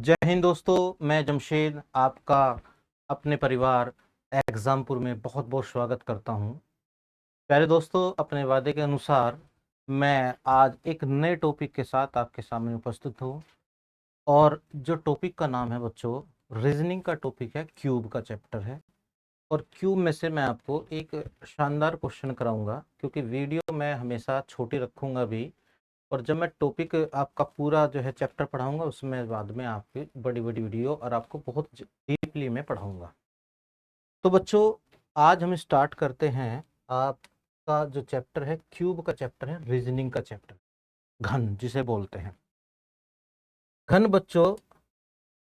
जय हिंद दोस्तों, मैं जमशेद आपका अपने परिवार एग्जामपुर में बहुत बहुत स्वागत करता हूं। प्यारे दोस्तों, अपने वादे के अनुसार मैं आज एक नए टॉपिक के साथ आपके सामने उपस्थित हूं और जो टॉपिक का नाम है बच्चों, रीजनिंग का टॉपिक है, क्यूब का चैप्टर है। और क्यूब में से मैं आपको एक शानदार क्वेश्चन कराऊंगा, क्योंकि वीडियो मैं हमेशा छोटी रखूंगा भी, और जब मैं टॉपिक आपका पूरा जो है चैप्टर पढ़ाऊंगा उसमें बाद में आपकी बड़ी बड़ी वीडियो और आपको बहुत डीपली में पढ़ाऊंगा। तो बच्चों, आज हम स्टार्ट करते हैं। आपका जो चैप्टर है क्यूब का चैप्टर है, रीजनिंग का चैप्टर, घन जिसे बोलते हैं। घन बच्चों,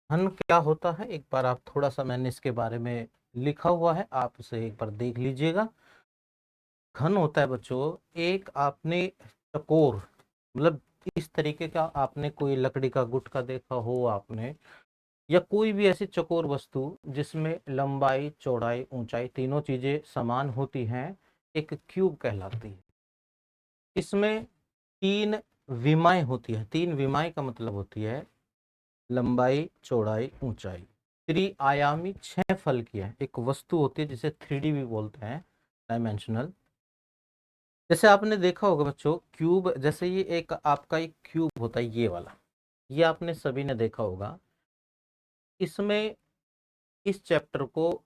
घन क्या होता है, एक बार आप थोड़ा सा, मैंने इसके बारे में लिखा हुआ है, आप उसे एक बार देख लीजिएगा। घन होता है बच्चों, एक आपने चकोर, मतलब इस तरीके का आपने कोई लकड़ी का गुटका देखा हो आपने, या कोई भी ऐसी चकोर वस्तु जिसमें लंबाई चौड़ाई ऊंचाई तीनों चीजें समान होती हैं, एक क्यूब कहलाती है। इसमें तीन विमाएं होती है। तीन विमाएं का मतलब होती है लंबाई चौड़ाई ऊंचाई। त्रिआयामी 6 फल की है एक वस्तु होती है, जिसे 3D भी बोलते हैं, डायमेंशनल। जैसे आपने देखा होगा बच्चों, क्यूब जैसे ये एक आपका एक क्यूब होता है, ये वाला, ये आपने सभी ने देखा होगा। इसमें इस चैप्टर को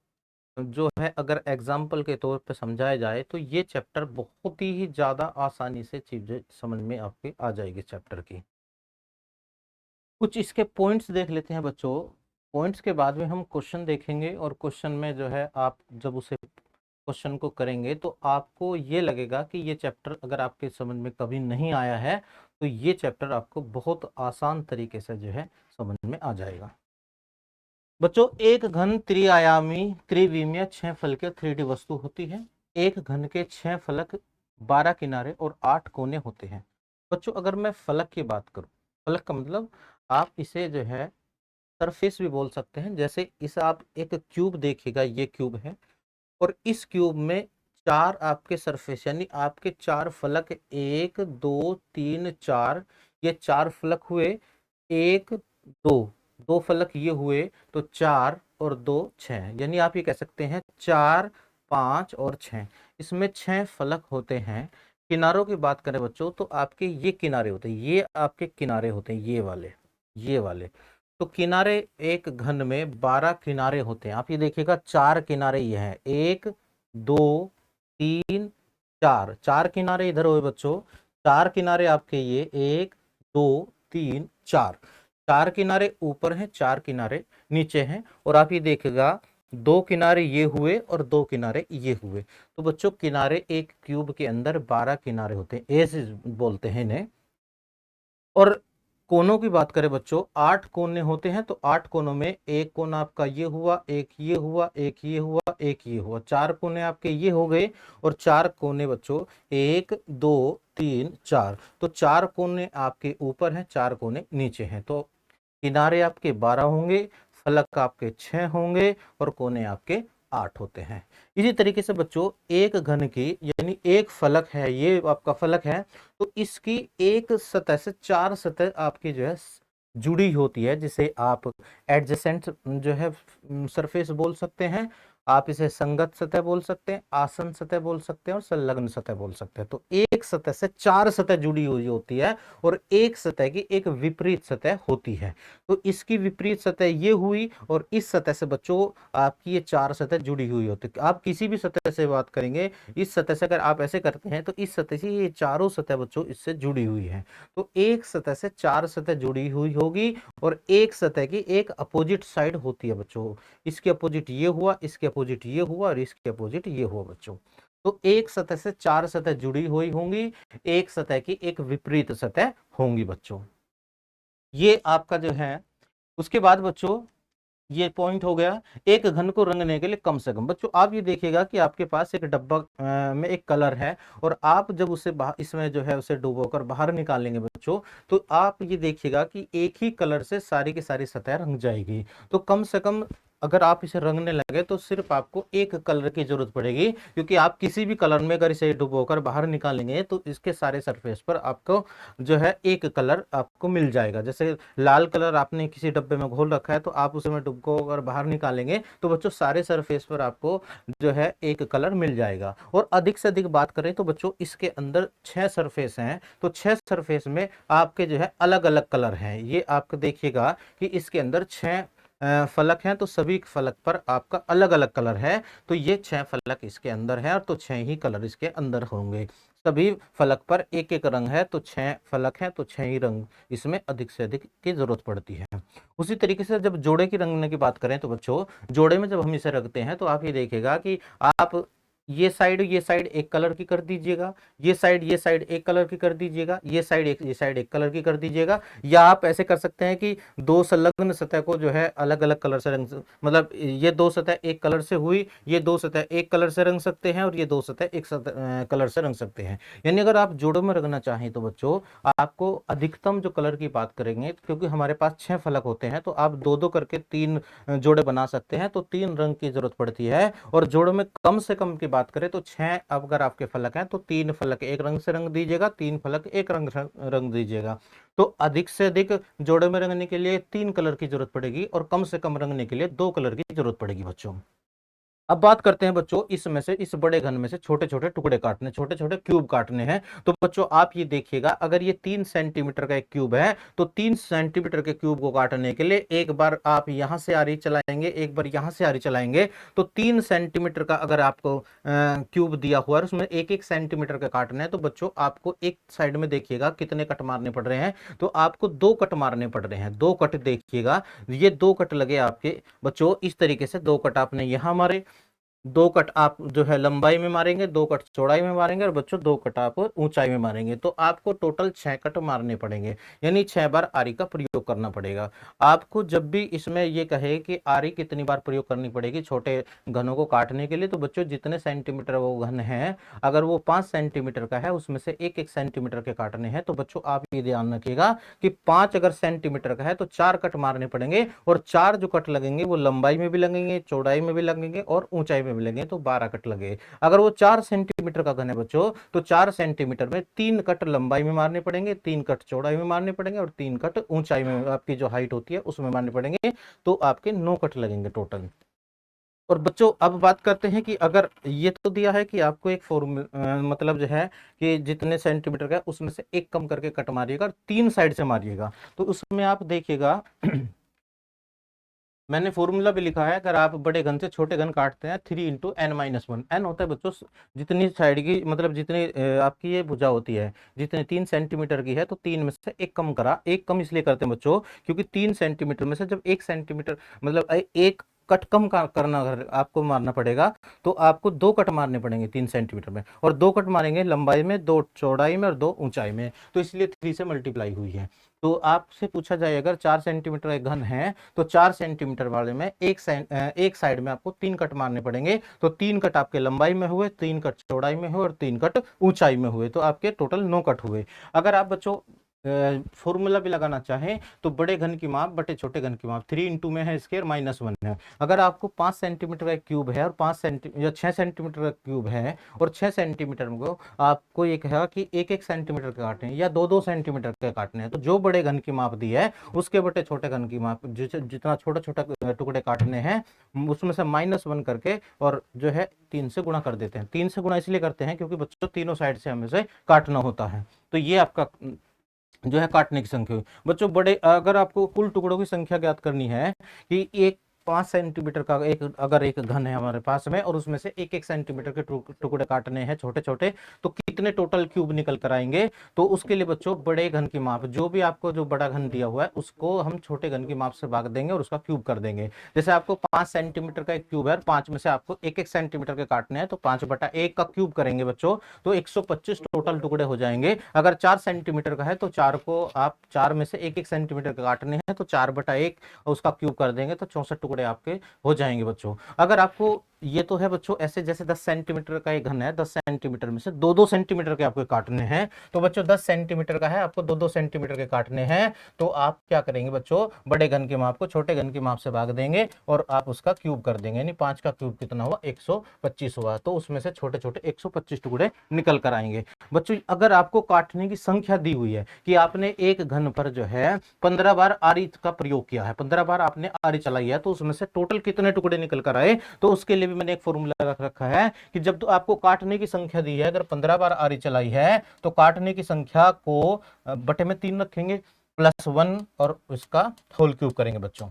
जो है अगर एग्जाम्पल के तौर पे समझाया जाए तो ये चैप्टर बहुत ही ज़्यादा आसानी से चीज़ें समझ में आपके आ जाएगी चैप्टर की। कुछ इसके पॉइंट्स देख लेते हैं बच्चों। पॉइंट्स के बाद में हम क्वेश्चन देखेंगे, और क्वेश्चन में जो है आप जब उसे क्वेश्चन को करेंगे तो आपको ये लगेगा कि ये चैप्टर अगर आपके समझ में कभी नहीं आया है तो ये चैप्टर आपको बहुत आसान तरीके से जो है समझ में आ जाएगा। बच्चों, एक घन त्रिआयामी त्रिविमीय 6 फल के 3D वस्तु होती है। एक घन के 6 फलक 12 किनारे और 8 कोने होते हैं। बच्चों, अगर मैं फलक की बात करूं, फलक का मतलब आप इसे जो है सरफेस भी बोल सकते हैं। जैसे इस आप एक क्यूब देखिएगा, ये क्यूब है, और इस क्यूब में चार आपके सरफेस, यानी आपके चार फलक, 1 2 3 4, ये चार फलक हुए। एक दो, दो फलक ये हुए, तो 4 और 2 6, यानी आप ये कह सकते हैं 4 5 और 6। इसमें 6 फलक होते हैं। किनारों की बात करें बच्चों, तो आपके ये किनारे होते हैं, ये आपके किनारे होते हैं, ये वाले, ये वाले। तो किनारे, एक घन में 12 किनारे होते हैं। आप ये देखिएगा, 4 किनारे ये हैं, 1 2 3 4, 4 किनारे इधर हुए बच्चों। 4 किनारे आपके ये, 1 2 3 4, 4 किनारे ऊपर हैं, 4 किनारे नीचे हैं। और आप ये देखिएगा, 2 किनारे ये हुए और 2 किनारे ये हुए। तो बच्चों, किनारे एक क्यूब के अंदर 12 किनारे होते हैं, ऐसे बोलते हैं इन्हें। और कोनों की बात करें बच्चों, 8 कोने होते हैं। तो 8 कोनों में एक कोना आपका ये हुआ, एक ये हुआ, एक ये हुआ, एक ये हुआ, 4 कोने आपके ये हो गए। और 4 कोने बच्चों, 1 2 3 4, तो 4 कोने आपके ऊपर हैं, 4 कोने नीचे हैं। तो किनारे आपके 12 होंगे, फलक आपके 6 होंगे, और कोने आपके 8 होते हैं। इसी तरीके से बच्चों, एक घन की, यानी एक फलक है, ये आपका फलक है, तो इसकी एक सतह से 4 सतह आपकी जो है जुड़ी होती है, जिसे आप एडजेसेंट जो है सरफेस बोल सकते हैं। आप इसे संगत सतह बोल सकते हैं, आसन सतह बोल सकते हैं, और संलग्न सतह बोल सकते हैं। तो एक सतह से 4 सतह जुड़ी हुई होती है, और एक सतह की एक विपरीत सतह होती है। तो इसकी विपरीत सतह ये हुई, और इस सतह से बच्चों आपकी ये 4 सतह जुड़ी हुई होती है। आप किसी भी सतह से बात करेंगे, इस सतह से अगर आप ऐसे करते हैं तो इस सतह से ये चारों सतह बच्चों इससे जुड़ी हुई है। तो एक सतह से 4 सतह जुड़ी हुई होगी, और एक सतह की एक अपोजिट साइड होती है बच्चों। इसके अपोजिट ये हुआ, इसके अपोजिट ये हुआ, और इसके अपोजिट ये हुआ बच्चों। तो एक सतह से 4 सतह जुड़ी हुई होंगी, एक सतह की एक विपरीत सतह होंगी बच्चों। ये आपका जो है, उसके बाद बच्चों, ये पॉइंट हो गया। एक घन को रंगने के लिए कम से कम, बच्चों आप ये देखिएगा कि आपके पास एक डब्बा में एक कलर है, और आप जब उसे इसमें जो है उसे डुबोकर बाहर निकालेंगे बच्चों, तो आप ये देखिएगा कि एक ही कलर से सारी की सारी सतह रंग जाएगी। तो कम से कम अगर आप इसे रंगने लगे तो सिर्फ आपको एक कलर की जरूरत पड़ेगी, क्योंकि आप किसी भी कलर में अगर इसे डुबोकर बाहर निकालेंगे तो इसके सारे सरफेस पर आपको जो है एक कलर आपको मिल जाएगा। जैसे लाल कलर आपने किसी डब्बे में घोल रखा है तो आप उसमें डुबो अगर बाहर निकालेंगे तो बच्चों सारे सरफेस पर आपको जो है एक कलर मिल जाएगा। और अधिक से अधिक बात करें तो बच्चों इसके अंदर 6 सरफेस हैं, तो 6 सरफेस में आपके जो है अलग अलग कलर हैं। ये आपको देखिएगा कि इसके अंदर 6 फलक हैं, तो सभी फलक पर आपका अलग अलग कलर है। तो ये 6 फलक इसके अंदर है और तो 6 ही कलर इसके अंदर होंगे। सभी फलक पर एक एक रंग है, तो 6 फलक हैं तो 6 ही रंग इसमें अधिक से अधिक की जरूरत पड़ती है। उसी तरीके से जब जोड़े की रंगने की बात करें तो बच्चों जोड़े में जब हम इसे रखते हैं तो आप ये देखिएगा कि आप ये साइड एक कलर की कर दीजिएगा, ये साइड एक कलर की कर दीजिएगा, ये साइड एक कलर की कर दीजिएगा। या आप ऐसे कर सकते हैं कि दो संलग्न सतह को जो है अलग अलग कलर से रंग, मतलब ये दो सतह एक कलर से हुई, ये दो सतह एक कलर से रंग सकते हैं और ये दो सतह एक कलर से रंग सकते हैं। यानी अगर आप जोड़ों में रंगना चाहें तो बच्चों आपको अधिकतम जो कलर की बात करेंगे, क्योंकि हमारे पास 6 फलक होते हैं तो आप दो दो करके 3 जोड़े बना सकते हैं, तो 3 रंग की जरूरत पड़ती है। और जोड़ों में कम से कम की बात करें तो 6 अगर आपके फलक हैं तो 3 फलक एक रंग से रंग दीजिएगा, 3 फलक एक रंग दीजिएगा। तो अधिक से अधिक जोड़े में रंगने के लिए 3 कलर की जरूरत पड़ेगी और कम से कम रंगने के लिए 2 कलर की जरूरत पड़ेगी बच्चों। अब बात करते हैं बच्चों इसमें से, इस बड़े घन में से छोटे छोटे टुकड़े काटने, छोटे छोटे क्यूब काटने हैं। तो बच्चों आप ये देखिएगा, अगर ये 3 सेंटीमीटर का एक क्यूब है तो 3 सेंटीमीटर के क्यूब को काटने के लिए एक बार आप यहां से आरी चलाएंगे, एक बार यहां से आरी चलाएंगे, तो 3 सेंटीमीटर का अगर आपको क्यूब दिया हुआ है उसमें एक एक सेंटीमीटर का काटना है, तो बच्चों आपको एक साइड में देखिएगा कितने कट मारने पड़ रहे हैं। तो आपको 2 कट मारने पड़ रहे हैं, 2 कट देखिएगा। ये 2 कट लगे आपके बच्चों इस तरीके से, 2 कट आपने यहां मारे, 2 कट आप जो है लंबाई में मारेंगे, 2 कट चौड़ाई में मारेंगे और बच्चों 2 कट आप ऊंचाई में मारेंगे, तो आपको टोटल 6 कट मारने पड़ेंगे। यानी 6 बार आरी का प्रयोग करना पड़ेगा। आपको जब भी इसमें ये कहे कि आरी कितनी बार प्रयोग करनी पड़ेगी छोटे घनों को काटने के लिए, तो बच्चों जितने सेंटीमीटर वो घन है, अगर वो 5 सेंटीमीटर का है उसमें से एक एक सेंटीमीटर के काटने हैं, तो बच्चों आप ये ध्यान रखिएगा कि 5 अगर सेंटीमीटर का है तो 4 कट मारने पड़ेंगे, और 4 जो कट लगेंगे वो लंबाई में भी लगेंगे, चौड़ाई में भी लगेंगे और ऊंचाई में भी लगेंगे, तो 12 कट लगे। अगर वो 4 सेंटीमीटर का घन है बच्चों तो 4 सेंटीमीटर में 3 कट लंबाई में मारने पड़ेंगे, 3 कट चौड़ाई में मारने पड़ेंगे और 3 कट ऊंचाई में आपकी जो हाइट होती है उसमें मारने पड़ेंगे, तो आपके 9 कट लगेंगे टोटल। और बच्चों अब बात करते हैं कि अगर ये तो दिया है कि आपको एक फॉर्मूला मतलब जो है कि जितने सेंटीमीटर का है उसमें से एक कम करके कट मारिएगा और 3 साइड से मारिएगा। तो उसमें आप देखिएगा मैंने फॉर्मूला भी लिखा है, अगर आप बड़े घन से छोटे घन काटते हैं 3 × n-1, n होता है बच्चों जितनी साइड की, मतलब जितनी आपकी ये भुजा होती है, जितने 3 सेंटीमीटर की है तो 3 में से एक कम करा, एक कम इसलिए करते हैं बच्चों क्योंकि 3 सेंटीमीटर में से जब 1 सेंटीमीटर मतलब एक कट कम करना अगर आपको मारना पड़ेगा तो आपको 2 कट मारने पड़ेंगे 3 सेंटीमीटर में, और 2 कट मारेंगे लंबाई में, 2 चौड़ाई में और 2 ऊंचाई में, तो इसलिए 3 से मल्टीप्लाई हुई है। तो आपसे पूछा जाए अगर 4 सेंटीमीटर एक घन है तो 4 सेंटीमीटर वाले में एक साइड में आपको 3 कट मारने पड़ेंगे, तो 3 कट आपके लंबाई में हुए, 3 कट चौड़ाई में हुए और 3 कट ऊंचाई में हुए, तो आपके टोटल 9 कट हुए। अगर आप बच्चों फॉर्मूला भी लगाना चाहें तो बड़े घन की माप बटे छोटे घन की माप 3 में है स्क्वायर -1 है। अगर आपको 5 सेंटीमीटर का क्यूब है और 5 सेंटीमीटर या 6 सेंटीमीटर का क्यूब है और 6 सेंटीमीटर को आपको ये कहा कि एक एक सेंटीमीटर के काटने हैं या 2-2 सेंटीमीटर के काटने हैं, तो जो बड़े घन की माप दी है उसके बटे छोटे घन की माप जितना छोटा छोटा टुकड़े काटने हैं उसमें से -1 करके और जो है 3 से गुणा कर देते हैं। 3 से गुणा इसलिए करते हैं क्योंकि बच्चों तीनों साइड से हमें से काटना होता है। तो ये आपका जो है काटने की संख्या हुई। बच्चों बड़े अगर आपको कुल टुकड़ों की संख्या ज्ञात करनी है कि एक 5 सेंटीमीटर का एक अगर एक घन है हमारे पास में और उसमें से एक एक सेंटीमीटर के टुकड़े काटने हैं छोटे छोटे, तो कितने टोटल क्यूब निकल कर आएंगे। तो उसके लिए बच्चों बड़े घन की माप जो भी आपको जो बड़ा घन दिया हुआ है उसको हम छोटे घन की माप से भाग देंगे और उसका क्यूब कर देंगे। जैसे आपको 5 सेंटीमीटर का एक क्यूब है और 5 में से आपको एक एक सेंटीमीटर के काटने हैं, तो 5/1 का क्यूब करेंगे बच्चों तो 125 टोटल टुकड़े हो जाएंगे। अगर 4 सेंटीमीटर का है तो 4 को आप 4 में से एक एक सेंटीमीटर के काटने हैं तो 4/1 उसका क्यूब कर देंगे तो 64 टुकड़े आपके हो जाएंगे बच्चों। अगर आपको ये तो है बच्चों ऐसे, जैसे 10 सेंटीमीटर का एक घन है, 10 सेंटीमीटर में से 2-2 सेंटीमीटर के आपको काटने हैं। तो बच्चों 10 सेंटीमीटर का है, आपको 2-2 सेंटीमीटर के काटने हैं। तो आप क्या करेंगे बच्चों, बड़े घन के माप को छोटे घन की माप से भाग देंगे और आप उसका क्यूब कर देंगे, यानी 5 का क्यूब कितना हुआ, 125 हुआ। तो उसमें से छोटे छोटे 125 टुकड़े निकल कर आएंगे। बच्चों अगर आपको काटने की संख्या दी हुई है कि आपने एक घन पर जो है 15 बार आरी का प्रयोग किया है, 15 बार आपने आरी चलाई है, तो उसमें से टोटल कितने टुकड़े निकल कर आए, तो उसके लिए भी मैंने एक फॉर्मूला रख रखा है कि जब तो आपको काटने की संख्या दी है, अगर 15 बार आरी चलाई है तो काटने की संख्या को बटे में 3 रखेंगे, +1 और उसका होल क्यूब करेंगे बच्चों।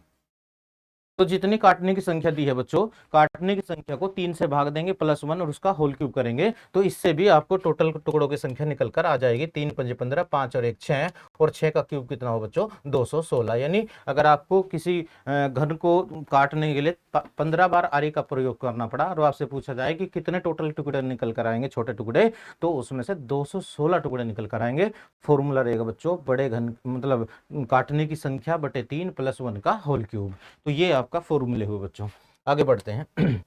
तो जितनी काटने की संख्या दी है बच्चों, काटने की संख्या को 3 से भाग देंगे, +1 और उसका होल क्यूब करेंगे, तो इससे भी आपको टोटल टुकड़ों की संख्या निकल कर आ जाएगी। 3 × 5 = 15, 5 और 1 6, और 6 का क्यूब कितना हो बच्चों, 216। यानी अगर आपको किसी घन को काटने के लिए 15 बार आरी का प्रयोग करना पड़ा और आपसे पूछा जाए कि कितने टोटल टुकड़े निकल कर आएंगे छोटे टुकड़े, तो उसमें से 216 टुकड़े निकल कर आएंगे। फॉर्मूला रहेगा बच्चों बड़े घन मतलब काटने की संख्या बटे 3 +1 का होल क्यूब। तो ये आपका फॉर्मूले हुए बच्चों। आगे बढ़ते हैं।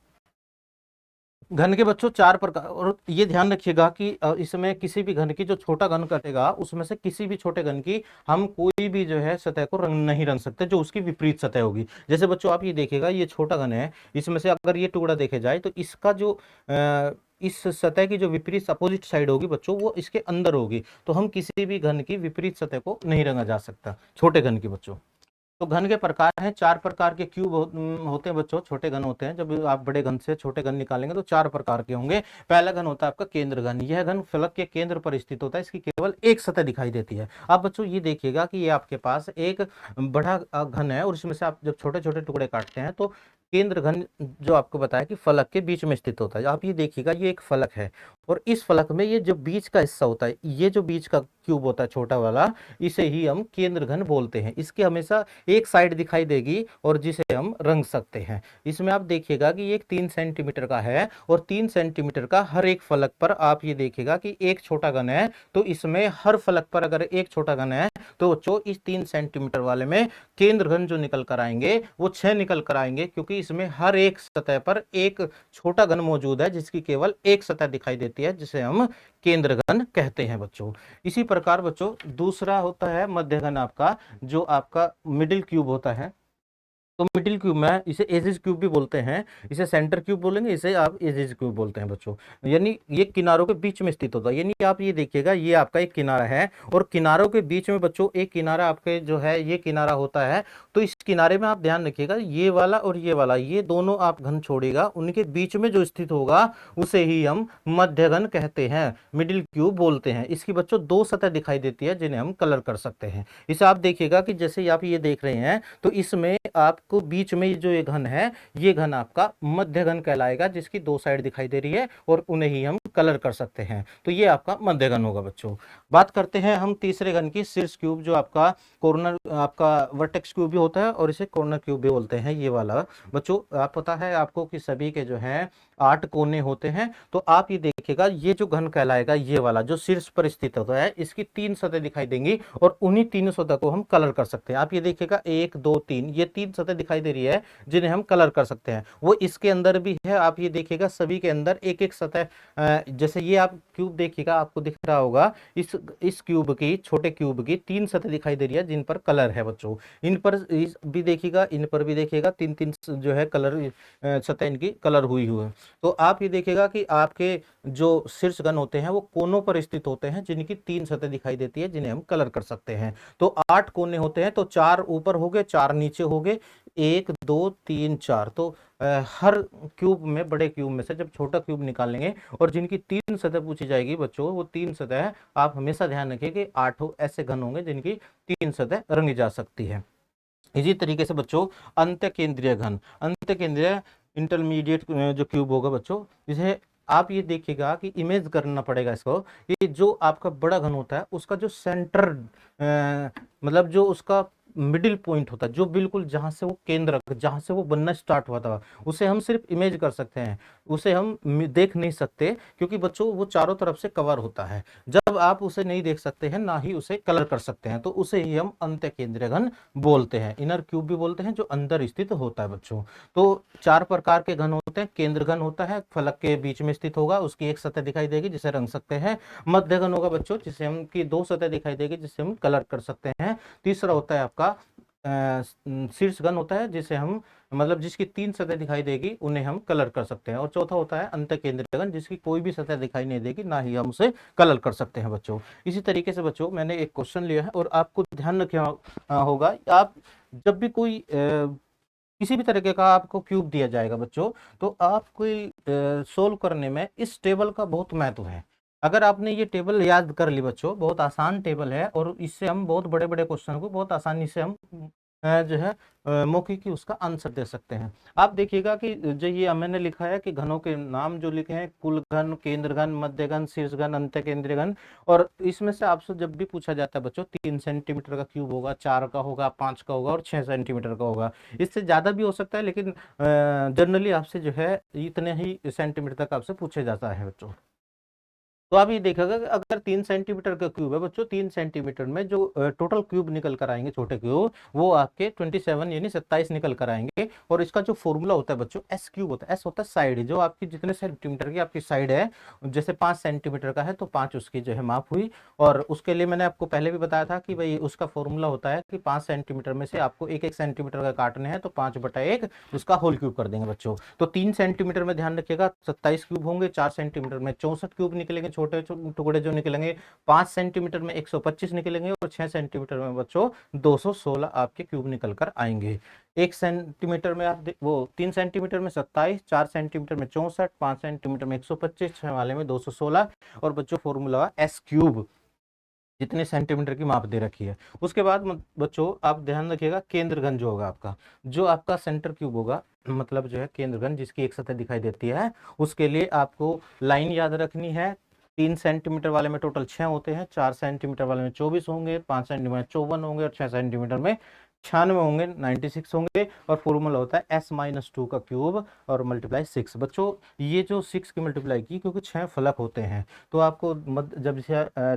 घन के बच्चों 4 प्रकार, और ये ध्यान रखिएगा कि इसमें किसी भी घन की जो छोटा घन कटेगा उसमें से किसी भी छोटे घन की हम कोई भी जो है सतह को नहीं रंग सकते जो उसकी विपरीत सतह होगी। जैसे बच्चों आप ये देखिएगा, ये छोटा घन है, इसमें से अगर ये टुकड़ा देखे जाए तो इसका जो इस सतह की जो विपरीत अपोजिट साइड होगी बच्चों, वो इसके अंदर होगी। तो हम किसी भी घन की विपरीत सतह को नहीं रंगा जा सकता छोटे घन की बच्चों। तो घन के प्रकार हैं, 4 प्रकार के क्यूब होते हैं बच्चों, छोटे घन होते हैं। जब आप बड़े घन से छोटे घन निकालेंगे तो 4 प्रकार के होंगे। पहला घन होता है आपका केंद्र घन। यह घन फलक के केंद्र पर स्थित होता है, इसकी केवल एक सतह दिखाई देती है। अब बच्चों ये देखिएगा कि ये आपके पास एक बड़ा घन है और इसमें से आप जब छोटे छोटे टुकड़े काटते हैं तो केंद्र घन जो आपको बताया कि फलक के बीच में स्थित होता है। आप ये देखिएगा, ये एक फलक है और इस फलक में ये जो बीच का हिस्सा होता है, ये जो बीच का क्यूब होता है छोटा वाला, इसे ही हम केंद्र घन बोलते हैं। इसकी हमेशा एक साइड दिखाई देगी और जिसे हम रंग सकते हैं। इसमें आप देखिएगा कि एक 3 सेंटीमीटर का है और 3 सेंटीमीटर का हर एक फलक पर आप ये देखिएगा कि एक छोटा घन है। तो इसमें हर फलक पर अगर एक छोटा घन है तो बच्चों इस 3 सेंटीमीटर वाले में केंद्र घन जो निकल कर आएंगे वो 6 निकल कर आएंगे, क्योंकि इसमें हर एक सतह पर एक छोटा घन मौजूद है जिसकी केवल एक सतह दिखाई देती है, जिसे हम केंद्र घन कहते हैं बच्चों। इसी प्रकार बच्चों दूसरा होता है मध्य घन आपका, जो आपका मिडिल क्यूब होता है। तो मिडिल क्यूब में इसे एजिज क्यूब भी बोलते हैं, इसे सेंटर क्यूब बोलेंगे, इसे आप एजिज क्यूब बोलते हैं बच्चों। यानी ये किनारों के बीच में स्थित होता है। यानी आप ये देखिएगा, ये आपका एक किनारा है और किनारों के बीच में बच्चों एक किनारा आपके जो है ये किनारा होता है। तो इस किनारे में आप ध्यान रखिएगा, ये वाला और ये वाला, ये दोनों आप घन छोड़िएगा, उनके बीच में जो स्थित होगा उसे ही हम मध्य घन कहते हैं, मिडिल क्यूब बोलते हैं। इसकी बच्चों 2 सतह दिखाई देती है जिन्हें हम कलर कर सकते हैं। इसे आप देखिएगा कि जैसे आप ये देख रहे हैं तो इसमें आपको बीच में जो ये घन है, ये घन आपका मध्य घन कहलाएगा, जिसकी 2 साइड दिखाई दे रही है और उन्हें ही हम कलर कर सकते हैं। तो ये आपका मध्य घन होगा बच्चों। बात करते हैं हम तीसरे घन की, शीर्ष क्यूब, जो आपका कॉर्नर आपका वर्टेक्स क्यूब भी होता है और इसे कॉर्नर क्यूब भी बोलते हैं। ये वाला बच्चों आप पता है आपको कि सभी के जो है 8 कोने होते हैं। तो आप ये देखिएगा, ये जो घन कहलाएगा, ये वाला जो शीर्ष पर स्थित होता है, इसकी 3 सतह दिखाई देंगी और उन्हीं 3 सतह को हम कलर कर सकते हैं। आप ये देखिएगा 1 2 3, ये 3 सतह दिखाई दे रही है जिन्हें हम कलर कर सकते हैं। वो इसके अंदर भी है, आप ये देखिएगा सभी के अंदर एक एक सतह, जैसे ये आप क्यूब देखिएगा, आपको दिख रहा होगा इस क्यूब की, छोटे क्यूब की 3 सतह दिखाई दे रही है जिन पर कलर है बच्चों। इन पर भी देखिएगा, इन पर भी देखिएगा, 3 जो है कलर सतह इनकी कलर हुई है। तो आप ये देखिएगा कि आपके जो शीर्ष घन होते हैं वो कोनों पर स्थित होते हैं जिनकी 3 सतह दिखाई देती है जिन्हें हम कलर कर सकते हैं। तो 8 कोने होते हैं, तो 4 ऊपर हो गए, 4 नीचे हो गए, 1 2 3 4। तो हर क्यूब में, बड़े क्यूब में से जब छोटा क्यूब निकालेंगे और जिनकी 3 सतह पूछी जाएगी बच्चों, वो 3 सतह आप हमेशा ध्यान रखिए कि 8 ऐसे घन होंगे जिनकी 3 सतह रंगी जा सकती है। इसी तरीके से बच्चों अंत्य केंद्रीय घन, अंत्य केंद्रीय इंटरमीडिएट जो क्यूब होगा बच्चों, इसे आप ये देखिएगा कि इमेज करना पड़ेगा इसको, कि जो आपका बड़ा घन होता है उसका जो सेंटर मतलब जो उसका मिडिल पॉइंट होता है, जो बिल्कुल जहां से वो केंद्रक, जहां से वो बनना स्टार्ट हुआ था, उसे हम सिर्फ इमेज कर सकते हैं, उसे हम देख नहीं सकते, क्योंकि बच्चों वो चारों तरफ से कवर होता है। जब आप उसे नहीं देख सकते हैं, ना ही उसे कलर कर सकते हैं, तो उसे ही हम अंत्य केंद्रीय घन बोलते हैं, इनर क्यूब भी बोलते हैं, जो अंदर स्थित होता है बच्चों। तो चार प्रकार के घन होते हैं। केंद्र घन होता है, फलक के बीच में स्थित होगा, उसकी एक सतह दिखाई देगी जिसे रंग सकते हैं। मध्य घन होगा बच्चों, जिसे हम की दो सतह दिखाई देगी जिसे हम कलर कर सकते हैं। तीसरा होता है आपका शीर्ष घन होता है, जिसे हम मतलब जिसकी तीन सतह दिखाई देगी उन्हें हम कलर कर सकते हैं। और चौथा होता है अंत केंद्रीय घन, जिसकी कोई भी सतह दिखाई नहीं देगी, ना ही हम उसे कलर कर सकते हैं बच्चों। इसी तरीके से बच्चों मैंने एक क्वेश्चन लिया है और आपको ध्यान रखना होगा, आप जब भी कोई किसी भी तरीके का आपको क्यूब दिया जाएगा बच्चों, तो आप कोई सोल्व करने में इस टेबल का बहुत महत्व है। अगर आपने ये टेबल याद कर ली बच्चों, बहुत आसान टेबल है, और इससे हम बहुत बड़े बड़े क्वेश्चन को बहुत आसानी से हम जो है मौखिक उसका आंसर दे सकते हैं। आप देखिएगा कि जो ये मैंने लिखा है कि घनों के नाम जो लिखे हैं, कुल घन, केंद्र घन, मध्य घन, शीर्ष घन, अंत्य केंद्रीय घन। और इसमें से आपसे जब भी पूछा जाता है बच्चों, 3 सेंटीमीटर का क्यूब होगा, 4 का होगा, 5 का होगा और 6 सेंटीमीटर का होगा। इससे ज्यादा भी हो सकता है, लेकिन जनरली आपसे जो है इतने ही सेंटीमीटर तक आपसे पूछा जाता है बच्चों। तो आप ये देखेगा कि अगर 3 सेंटीमीटर का क्यूब है बच्चों, 3 सेंटीमीटर में जो टोटल क्यूब निकल कर आएंगे छोटे क्यूब, वो आपके 27 यानी 27 निकल कर आएंगे। और इसका जो फॉर्मूला होता है बच्चों, एस क्यूब होता है। एस होता है साइड, जो आपकी जितने सेंटीमीटर की आपकी साइड है, जैसे 5 सेंटीमीटर का है तो 5 उसकी जो है माप हुई। और उसके लिए मैंने आपको पहले भी बताया था कि भाई उसका फॉर्मूला होता है कि 5 सेंटीमीटर में से आपको एक एक सेंटीमीटर का काटने हैं, तो 5/1 उसका होल क्यूब कर देंगे बच्चों। तो 3 सेंटीमीटर में ध्यान रखिएगा 27 क्यूब होंगे, 4 सेंटीमीटर में 64 क्यूब निकलेंगे, छोटे टुकड़े जो निकलेंगे। 5 सेंटीमीटर में 125 निकलेंगे, और 6 सेंटीमीटर में बच्चों 216 आपके क्यूब निकल कर आएंगे। 1 सेंटीमीटर में आप वो 3 सेंटीमीटर में 27, 4 सेंटीमीटर में 64, 5 सेंटीमीटर में 125, 6 वाले में 216। और बच्चों फॉर्मूला एस क्यूब, जितने सेंटीमीटर की माप दे रखी है। उसके बाद बच्चों आप ध्यान रखिएगा, केंद्र घन जो होगा आपका, जो आपका सेंटर क्यूब होगा, मतलब जो है केंद्र घन जिसकी एक सतह दिखाई देती है, उसके लिए आपको लाइन याद रखनी है। 3 सेंटीमीटर वाले में टोटल 6 होते हैं, 4 सेंटीमीटर वाले में 24 होंगे, 5 सेंटीमीटर में 54 होंगे, और 6 सेंटीमीटर में 96 होंगे, 96 होंगे। और फॉर्मूला होता है S-2 का क्यूब और मल्टीप्लाई 6। बच्चों ये जो 6 की मल्टीप्लाई की, क्योंकि 6 फलक होते हैं, तो आपको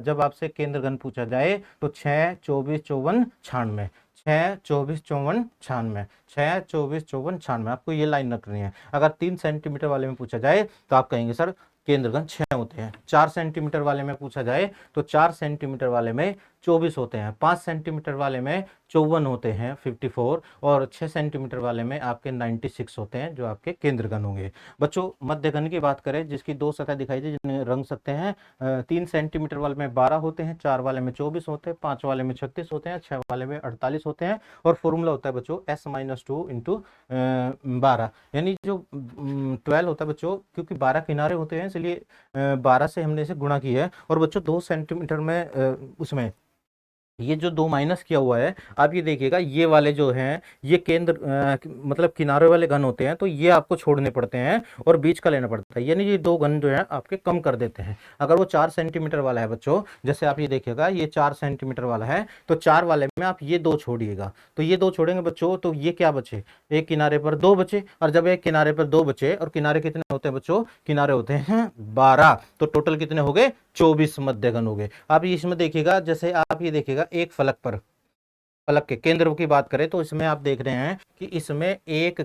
जब आपसे केंद्र घन पूछा जाए तो 6, 24, 54, 96, 6, 24, 54, 96, 6, 24, 54, 96, आपको ये लाइन रखनी है। अगर 3 सेंटीमीटर वाले में पूछा जाए तो आप कहेंगे सर केंद्र घन 6 होते हैं। 4 सेंटीमीटर वाले में पूछा जाए तो 4 सेंटीमीटर वाले में 24 होते हैं। 5 सेंटीमीटर वाले में 54 होते हैं, 54। और 6 सेंटीमीटर वाले में आपके 96 होते हैं, जो आपके केंद्र घन होंगे। बच्चों मध्य घन की बात करें, जिसकी दो सतह दिखाई दी जिन्हें रंग सकते हैं, 3 सेंटीमीटर वाले में 12 होते हैं, 4 वाले में 24 होते हैं, 5 वाले में 36 होते हैं, 6 वाले में 48 होते हैं। और फॉर्मूला होता है बच्चों S-2 इंटू 12, यानी जो 12 होता है बच्चों, क्योंकि 12 किनारे होते हैं इसलिए 12 से हमने इसे गुणा किया है। और बच्चों 2 सेंटीमीटर में उसमें ये जो 2 माइनस किया हुआ है, आप ये देखिएगा, ये वाले जो हैं ये केंद्र मतलब किनारे वाले घन होते हैं, तो ये आपको छोड़ने पड़ते हैं और बीच का लेना पड़ता है, यानी ये 2 घन जो है आपके कम कर देते हैं। अगर वो 4 सेंटीमीटर वाला है बच्चों, जैसे आप ये देखिएगा ये 4 सेंटीमीटर वाला है, तो 4 वाले में आप ये 2 छोड़िएगा, तो ये 2 छोड़ेंगे बच्चों, तो ये क्या बचे, एक किनारे पर 2 बचे। और जब एक किनारे पर 2 बचे, और किनारे कितने होते हैं बच्चों, किनारे होते हैं 12, तो टोटल कितने हो गए, 24 मध्य घन हो गए। आप इसमें देखिएगा, जैसे आप ये देखिएगा एक फलक पर, फलक के केंद्र की बात करें तो इसमें आप देख रहे हैं कि इसमें एक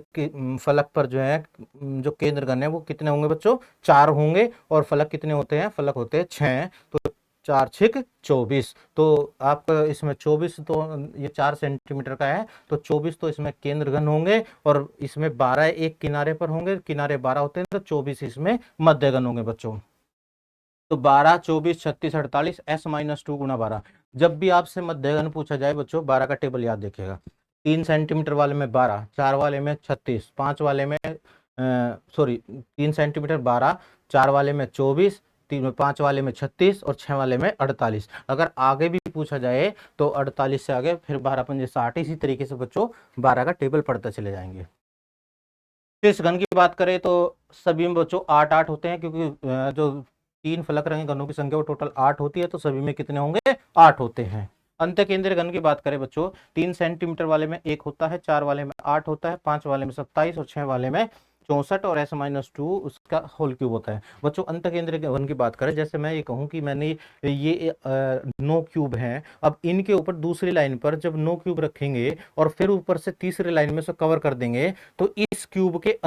फलक पर जो है जो केंद्र घन है वो कितने होंगे बच्चों, 4 होंगे। और फलक कितने होते हैं, फलक होते हैं 6, तो 4 6 24। तो आपका इसमें 24, तो ये 4 सेंटीमीटर का है, तो 24 तो इसमें केंद्र घन होंगे, और इसमें 12 एक किनारे पर होंगे, किनारे 12 होते हैं, तो 24 इसमें मध्य घन होंगे बच्चों। तो 12, 24, 36, 48, S-2 गुणा 12। जब भी आपसे मध्य घन पूछा जाए बच्चों, 12 का टेबल याद रखिएगा। 3 सेंटीमीटर वाले में 12, 4 वाले में 36, 5 वाले में 3 सेंटीमीटर 12, 4 वाले में 24, 5 वाले में 36, और 6 वाले में 48। अगर आगे भी पूछा जाए तो 48 से आगे फिर 12 पंजे 60। इसी तरीके से बच्चों 12 का टेबल पढ़ते चले जाएंगे। शीर्ष घन की बात करें तो सभी में बच्चों 8 8 होते हैं, क्योंकि जो 3 फलक रंगे घनों की संख्या वो टोटल 8 होती है, तो सभी में कितने होंगे, 8 होते हैं। अंतःकेंद्रीय घन की बात करें बच्चों, 3 सेंटीमीटर वाले में 1 होता है, 4 वाले में 8 होता है, 5 वाले में 27 और 6 वाले में 64 और S-2 उसका होल क्यूब होता है। बच्चों अंतःकेंद्रीय घन की बात करें, जैसे मैं ये कहूं कि मैंने ये 9 क्यूब हैं, अब इनके ऊपर दूसरी लाइन पर जब 9 क्यूब रखेंगे और फिर ऊपर से तीसरी लाइन में से कवर कर देंगे, तो इस क्यूब के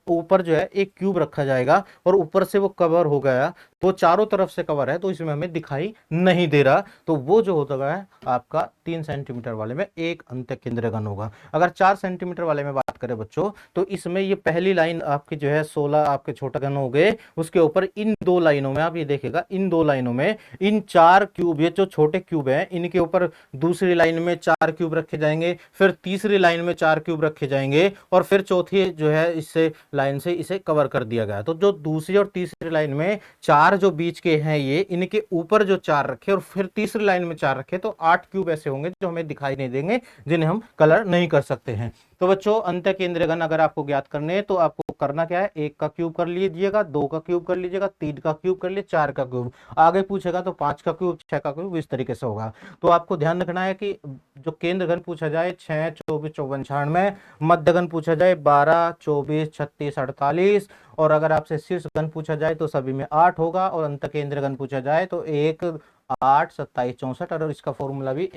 ऊपर जो है एक क्यूब रखा जाएगा और ऊपर से वो कवर हो गया, तो चारों तरफ से कवर है, तो इसमें हमें दिखाई नहीं दे रहा, तो वो जो होता है आपका 3 सेंटीमीटर वाले में एक अंतःकेंद्रीय घन होगा। अगर 4 सेंटीमीटर वाले में बात करें बच्चों, तो इसमें ये पहली लाइन आपकी जो है 16 आपके छोटा घन हो गए, उसके ऊपर इन 2 लाइनों में आप ये देखेगा, इन 2 लाइनों में इन 4 क्यूब, ये जो छोटे क्यूब है इनके ऊपर दूसरी लाइन में 4 क्यूब रखे जाएंगे, फिर तीसरी लाइन में 4 क्यूब रखे जाएंगे और फिर चौथी जो है इससे लाइन से इसे कवर कर दिया गया। तो जो दूसरी और तीसरी लाइन में 4 जो बीच के हैं, ये इनके ऊपर जो 4 रखे और फिर तीसरी लाइन में 4 रखे, तो 8 क्यूब ऐसे होंगे जो हमें दिखाई नहीं देंगे, जिन्हें हम कलर नहीं कर सकते हैं। तो बच्चों अंतःकेंद्रीय घन अगर आपको ज्ञात करने हैं तो आपको करना क्या है, 1 का क्यूब कर लीजिएगा, 2 का क्यूब कर लीजिएगा, 3 का क्यूब कर लीजिए, 4 का क्यूब, आगे पूछेगा तो 5 का क्यूब, 6 का क्यूब, इस तरीके से होगा। तो आपको ध्यान रखना है कि जो केंद्र घन पूछा जाए 6, 24, 54, 96, मध्य घन पूछा जाए 12, 24, 36, 48, और अगर आपसे शीर्ष घन पूछा जाए तो सभी में 8 होगा, और अंतःकेंद्रीय घन पूछा जाए तो 1, 8, 27, 64, और इसका फॉर्मूला भी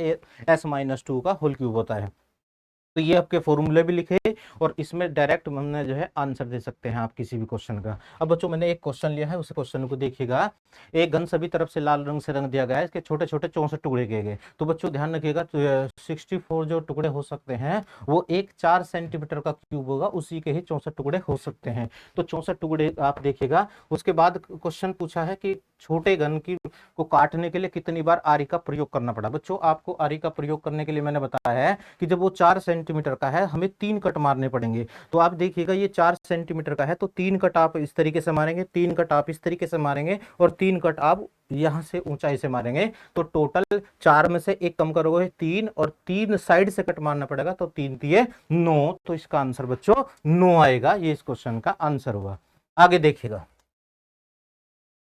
S-2 का होल क्यूब होता है। तो ये आपके फॉर्मूले भी लिखे और इसमें डायरेक्ट हमने जो है आंसर दे सकते हैं आप किसी भी क्वेश्चन का। अब बच्चों मैंने एक क्वेश्चन लिया है, उस क्वेश्चन को देखिएगा। एक घन सभी तरफ से लाल रंग से रंग दिया गया है, इसके छोटे छोटे 64 टुकड़े किए गए। तो बच्चों ध्यान रखिएगा, तो 64 जो टुकड़े हो सकते हैं वो एक 4 सेंटीमीटर का क्यूब होगा, उसी के ही 64 टुकड़े हो सकते हैं। तो 64 टुकड़े आप देखिएगा। उसके बाद क्वेश्चन पूछा है कि छोटे घन की को काटने के लिए कितनी बार आरी का प्रयोग करना पड़ा। बच्चों आपको आरी का प्रयोग करने के लिए मैंने बताया है कि जब वो 4 सेंटीमीटर का है हमें 3 कट मारने पड़ेंगे। तो आप देखिएगा ये 4 सेंटीमीटर का है, तो 3 कट आप इस तरीके से मारेंगे, 3 कट आप इस तरीके से मारेंगे और 3 कट आप यहां से ऊंचाई से मारेंगे। तो टोटल 4 में से एक कम करोगे 3, और 3 साइड से कट मारना पड़ेगा, तो 3 3 9। तो इसका आंसर बच्चों 9 आएगा, ये इस क्वेश्चन का आंसर होगा। आगे देखिएगा,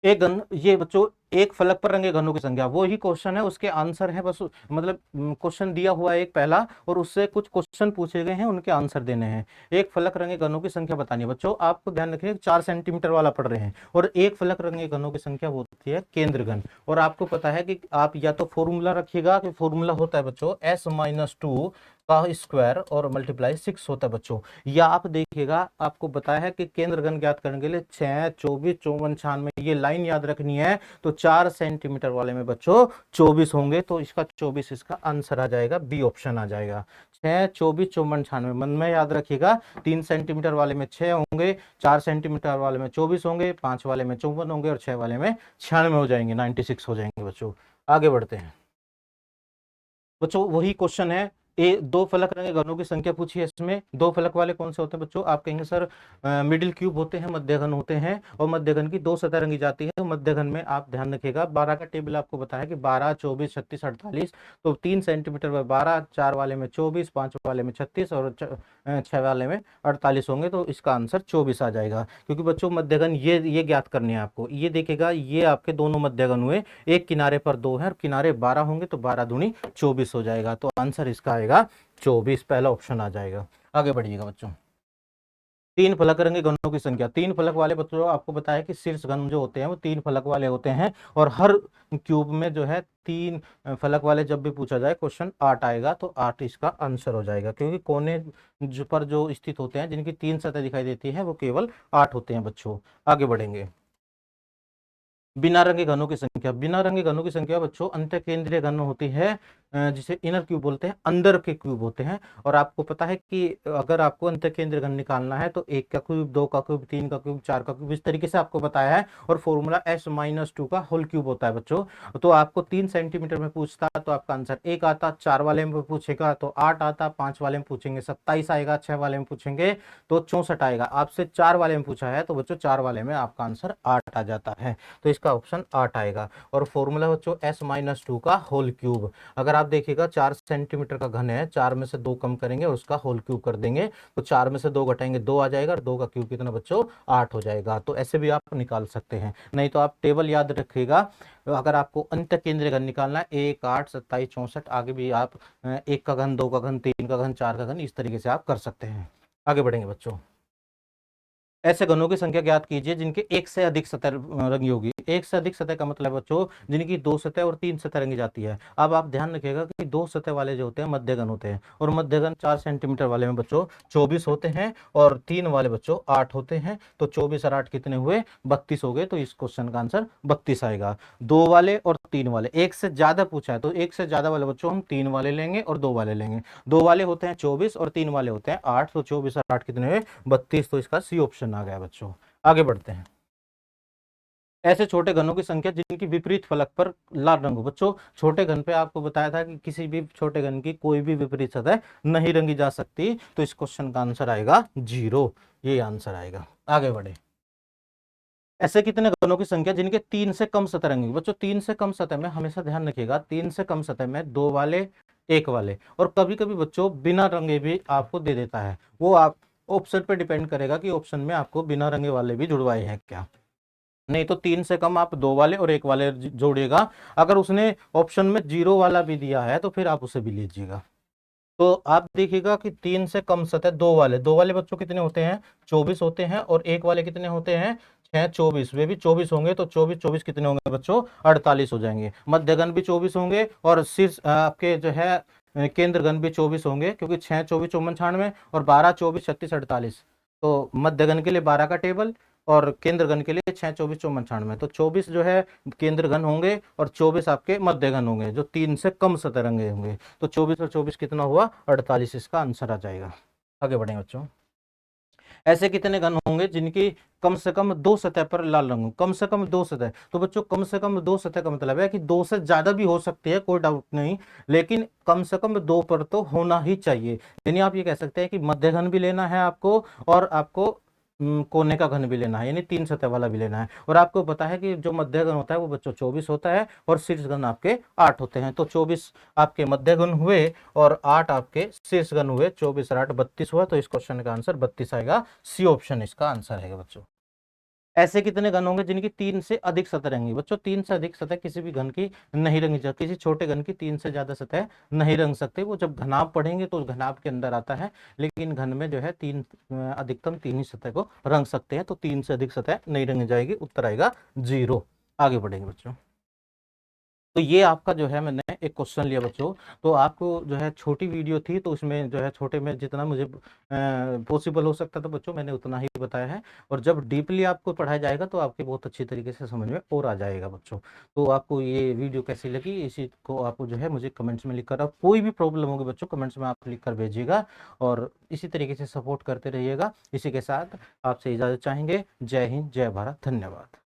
एक घन, ये बच्चों एक फलक पर रंगे घनों की संख्या, वो ही क्वेश्चन है, उसके आंसर है बस, मतलब क्वेश्चन दिया हुआ है एक पहला और उससे कुछ क्वेश्चन पूछे गए हैं, उनके आंसर देने हैं। एक फलक रंगे घनों की संख्या बतानी है। बच्चों आपको ध्यान रखिए 4 सेंटीमीटर वाला पढ़ रहे हैं, और एक फलक रंगे घनों की संख्या होती है केंद्र घन। और आपको पता है कि आप या तो फॉर्मूला रखिएगा, कि फॉर्मूला होता है बच्चों S-2 का स्क्वायर और मल्टीप्लाई 6 होता है बच्चों। या आप देखिएगा, आपको बताया है कि केंद्र घन ज्ञात करने के लिए 6, 24, 54, 96 ये लाइन याद रखनी है। तो 4 सेंटीमीटर वाले में बच्चों 24 होंगे, तो इसका 24 इसका आंसर आ जाएगा, बी ऑप्शन आ जाएगा। 6, 24, 54, 96 मन में याद रखिएगा। 3 सेंटीमीटर वाले में 6 होंगे, 4 सेंटीमीटर वाले में 24 होंगे, 5 वाले में 54 होंगे और 6 वाले में 96 हो जाएंगे, 96 हो जाएंगे बच्चों। आगे बढ़ते हैं बच्चों, वही क्वेश्चन है। दो फलक रंगे घनों की संख्या पूछी है, इसमें दो फलक वाले कौन से होते हैं बच्चों। आप कहेंगे सर मिडिल क्यूब होते हैं, मध्य घन होते हैं, और मध्य घन की 2 सतह रंगी जाती है। तो मध्य घन में आप ध्यान रखिएगा, 12 का टेबल आपको बताया कि 12, 24, 36, 48, तो 3 सेंटीमीटर में 12, 4 वाले में 24, 5 वाले में 36 और 6 वाले में 48 होंगे, तो इसका आंसर 24 आ जाएगा। क्योंकि बच्चों मध्य घन ये ज्ञात करनी है आपको। ये देखिएगा, ये आपके दोनों मध्य घन हुए, एक किनारे पर 2 है और किनारे 12 होंगे, तो 12 दूनी 24 हो जाएगा। तो आंसर इसका आएगा 24, पहला ऑप्शन आ जाएगा। आगे बढ़िएगा बच्चों, 3 फलक रंगे घनों की संख्या। 3 फलक वाले बच्चों आपको बताया कि शीर्ष घन जो होते हैं वो 3 फलक वाले होते हैं, और हर क्यूब में जो है 3 फलक वाले जब भी पूछा जाए क्वेश्चन 8 आएगा, तो 8 इसका आंसर हो जाएगा। क्योंकि कोने पर जो स्थित होते हैं जिनकी 3 सतह दिखाई देती है वो केवल 8 होते हैं बच्चों। आगे बढ़ेंगे, बिना रंगे घनों की संख्या। बिना रंगे घनों की संख्या बच्चों अंतःकेंद्रीय घन होती है, जिसे इनर क्यूब बोलते हैं, अंदर के क्यूब होते हैं। और आपको पता है कि अगर आपको अंतःकेंद्रीय घन निकालना है तो 1 का क्यूब, 2 का क्यूब, 3 का क्यूब, 4 का क्यूब, इस तरीके से आपको बताया है। और फॉर्मूला S-2 का होल क्यूब होता है बच्चों। तो आपको 3 सेंटीमीटर में पूछता तो आपका आंसर 1 आता, 4 वाले में पूछेगा तो 8 आता, 5 वाले में पूछेंगे 27 आएगा, 6 वाले में पूछेंगे तो 64 आएगा। आपसे 4 वाले में पूछा है तो बच्चों 4 वाले में आपका आंसर 8 आ जाता है। तो इसका इसका ऑप्शन 8 आएगा। और फॉर्मूला बच्चों s-2 का होल क्यूब। अगर आप देखिएगा 4 सेंटीमीटर का घन है, 4 में से 2 कम करेंगे और उसका होल क्यूब कर देंगे, तो 4 में से 2 घटाएंगे 2 आ जाएगा, और 2 का क्यूब कितना बच्चों 8 हो जाएगा। तो ऐसे भी आप निकाल सकते हैं। नहीं तो आप टेबल याद रखिएगा, अगर आपको अंत केंद्रीय घन निकालना है 1, 8, 27, 64, आगे भी आप 1 का घन, 2 का घन, 3 का घन, 4 का घन, इस तरीके से आप कर सकते हैं। आगे बढ़ेंगे बच्चों। ऐसे घनों की संख्या ज्ञात कीजिए जिनके एक से अधिक सतह रंगी होगी। एक से अधिक सतह का मतलब बच्चों जिनकी 2 सतह और 3 सतह रंगी जाती है। अब आप ध्यान रखिएगा कि 2 सतह वाले जो होते हैं मध्य घन होते हैं, और मध्य घन 4 सेंटीमीटर वाले में बच्चों 24 होते हैं, और 3 वाले बच्चों 8 होते हैं। तो 24 और 8 कितने हुए? 32 हो गए। तो इस क्वेश्चन का आंसर 32 आएगा। 2 वाले और 3 वाले, एक से ज्यादा पूछा है तो एक से ज्यादा वाले बच्चों हम 3 वाले लेंगे और 2 वाले लेंगे। 2 वाले होते हैं 24 और 3 वाले होते हैं 8, तो 24 और 8 कितने हुए? 32। तो इसका सी ऑप्शन आ गया बच्चों। आगे बढ़ते हैं। ऐसे छोटे घनों की संख्या जिनकी विपरीत फलक पर लाल रंग हो। बच्चों छोटे घन पे आपको बताया था कि किसी भी छोटे घन की कोई भी विपरीत सतह नहीं रंगी जा सकती। तो इस क्वेश्चन का आंसर आएगा 0। ये आंसर आएगा। आगे बढ़े। ऐसे कितने घनों की संख्या जिनके 3 से कम सतह रंगी। बच्चों 3 से कम सतह में हमेशा ध्यान रखिएगा, 3 से कम सतह में 2 वाले, 1 वाले, और कभी कभी बच्चों बिना रंगे भी आपको दे देता है। वो आप ऑप्शन पे डिपेंड करेगा कि ऑप्शन में आपको बिना रंगे वाले भी जुड़वाए हैं क्या। नहीं तो 3 से कम आप 2 वाले और 1 वाले जोड़िएगा। अगर उसने ऑप्शन में 0 वाला भी दिया है तो फिर आप उसे भी लीजिएगा। तो आप देखिएगा कि 3 से कम सतह 2 वाले बच्चों कितने होते हैं? 24 होते हैं। और 1 वाले कितने होते हैं? 6, 24, वे भी 24 होंगे। तो 24, 24 कितने होंगे बच्चों? 48 हो जाएंगे। मध्यगन भी 24 होंगे, और शीर्ष आपके जो है केंद्र घन भी 24 होंगे, क्योंकि 6, 24, 54, 96, और 12, 24, 36, 48। तो मध्यगन के लिए 12 का टेबल, और केंद्र घन के लिए 6, 24, 54, 96। तो 24 जो है केंद्र घन होंगे, और 24 आपके मध्य घन होंगे जो 3 से कम सतह रंगे होंगे। तो 24 और 24 कितना हुआ? 48। इसका आंसर आ जाएगा। आगे बढ़े बच्चों। ऐसे कितने घन होंगे जिनकी कम से कम 2 सतह पर लाल रंग हो? कम से कम 2 सतह। तो बच्चों कम से कम 2 सतह का मतलब है कि 2 से ज्यादा भी हो सकती है, कोई डाउट नहीं, लेकिन कम से कम 2 पर तो होना ही चाहिए। यानी आप ये कह सकते हैं कि मध्य घन भी लेना है आपको, और आपको कोने का घन भी लेना है, यानी 3 सतह वाला भी लेना है। और आपको पता है कि जो मध्य घन होता है वो बच्चों 24 होता है, और शीर्ष घन आपके 8 होते हैं। तो 24 आपके मध्य घन हुए, और 8 आपके शीर्ष घन हुए। 24 और 8 32 हुआ। तो इस क्वेश्चन का आंसर 32 आएगा। सी ऑप्शन इसका आंसर है बच्चों। ऐसे कितने घन होंगे जिनकी 3 से अधिक सतह रंगी। बच्चों 3 से अधिक सतह किसी भी घन की नहीं रंगी जा, किसी छोटे घन की 3 से ज्यादा सतह नहीं रंग सकते। वो जब घनाभ पढ़ेंगे तो घनाभ के अंदर आता है, लेकिन घन में जो है अधिकतम 3 ही सतह को रंग सकते हैं। तो 3 से अधिक सतह नहीं रंगी जाएगी। उत्तर आएगा 0। आगे बढ़ेंगे बच्चों। तो ये आपका जो है मैंने एक क्वेश्चन लिया बच्चों। तो आपको जो है छोटी वीडियो थी, तो उसमें जो है छोटे में जितना मुझे पॉसिबल हो सकता था बच्चों मैंने उतना ही बताया है। और जब डीपली आपको पढ़ाया जाएगा तो आपके बहुत अच्छी तरीके से समझ में और आ जाएगा बच्चों। तो आपको ये वीडियो कैसी लगी, इसी को आपको जो है मुझे कमेंट्स में लिखकर, अब कोई भी प्रॉब्लम होगी बच्चों कमेंट्स में आप लिख कर भेजिएगा, और इसी तरीके से सपोर्ट करते रहिएगा। इसी के साथ आपसे इजाज़त चाहेंगे। जय हिंद, जय भारत, धन्यवाद।